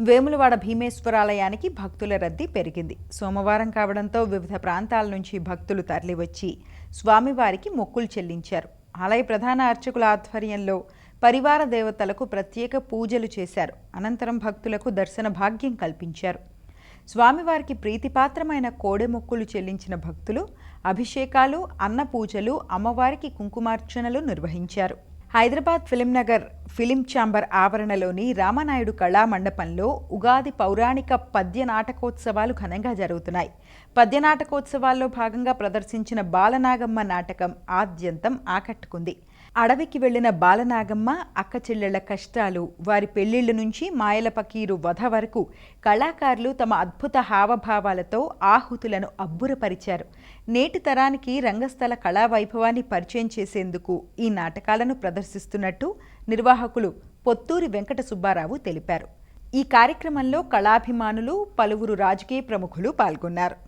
వేములవాడ భీమేశ్వరాలయానికి భక్తుల రద్దీ పెరిగింది. సోమవారం కావడంతో వివిధ ప్రాంతాల నుంచి భక్తులు తరలివచ్చి స్వామివారికి మొక్కులు చెల్లించారు. ఆలయ ప్రధాన అర్చకుల ఆధ్వర్యంలో పరివార దేవతలకు ప్రత్యేక పూజలు చేశారు. అనంతరం భక్తులకు దర్శన భాగ్యం కల్పించారు. స్వామివారికి ప్రీతిపాత్రమైన కోడె మొక్కులు చెల్లించిన భక్తులు అభిషేకాలు, అన్న పూజలు, అమ్మవారికి కుంకుమార్చనలు నిర్వహించారు. హైదరాబాద్ ఫిలింనగర్ ఫిలిం ఛాంబర్ ఆవరణలోని రామానాయుడు కళా మండపంలో ఉగాది పౌరాణిక పద్య నాటకోత్సవాలు ఘనంగా జరుగుతున్నాయి. పద్య నాటకోత్సవాల్లో భాగంగా ప్రదర్శించిన బాలనాగమ్మ నాటకం ఆద్యంతం ఆకట్టుకుంది. అడవికి వెళ్లిన బాలనాగమ్మ, అక్క చెల్లెళ్ల కష్టాలు, వారి పెళ్లిళ్ల నుంచి మాయల పకీరు వధ వరకు కళాకారులు తమ అద్భుత హావభావాలతో ఆహుతులను అబ్బురపరిచారు. నేటి తరానికి రంగస్థల కళా వైభవాన్ని పరిచయం చేసేందుకు ఈ నాటకాలను ప్రదర్శిస్తున్నట్టు నిర్వాహకులు పొత్తూరి వెంకట సుబ్బారావు తెలిపారు. ఈ కార్యక్రమంలో కళాభిమానులు, పలువురు రాజకీయ ప్రముఖులు పాల్గొన్నారు.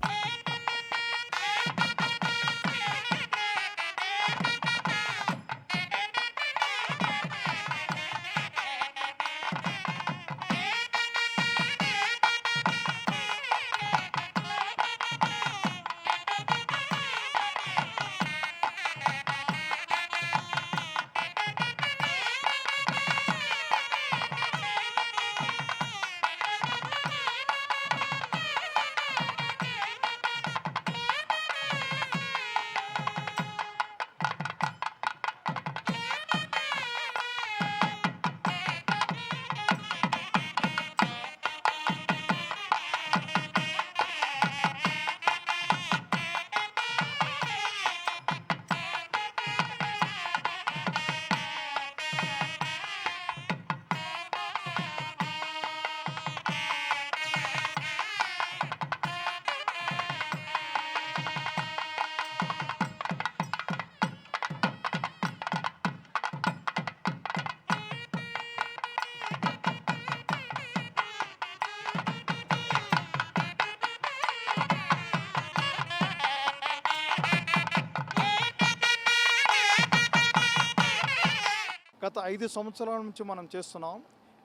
గత 5 సంవత్సరాల నుంచి మనం చేస్తున్నాం.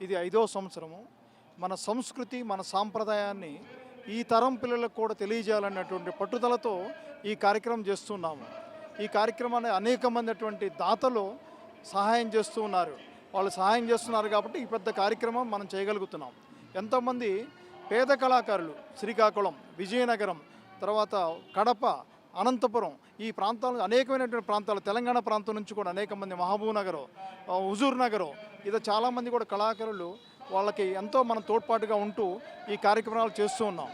ఇది 5వ సంవత్సరము. మన సంస్కృతి, మన సాంప్రదాయాన్ని ఈ తరం పిల్లలకు కూడా తెలియజేయాలన్నటువంటి పట్టుదలతో ఈ కార్యక్రమం చేస్తున్నాము. ఈ కార్యక్రమాన్ని అనేక మంది దాతలు సహాయం చేస్తూ ఉన్నారు. వాళ్ళు సహాయం చేస్తున్నారు కాబట్టి ఈ పెద్ద కార్యక్రమం మనం చేయగలుగుతున్నాం. ఎంతోమంది పేద కళాకారులు శ్రీకాకుళం, విజయనగరం, తర్వాత కడప, అనంతపురం ఈ ప్రాంతాలు అనేకమైనటువంటి ప్రాంతాలు, తెలంగాణ ప్రాంతం నుంచి కూడా అనేక మంది, మహబూబ్ నగర్, హుజూర్ నగర్, ఇది చాలామంది కూడా కళాకారులు వాళ్ళకి ఎంతో మనం తోడ్పాటుగా ఉంటూ ఈ కార్యక్రమాలు చేస్తూ ఉన్నాం.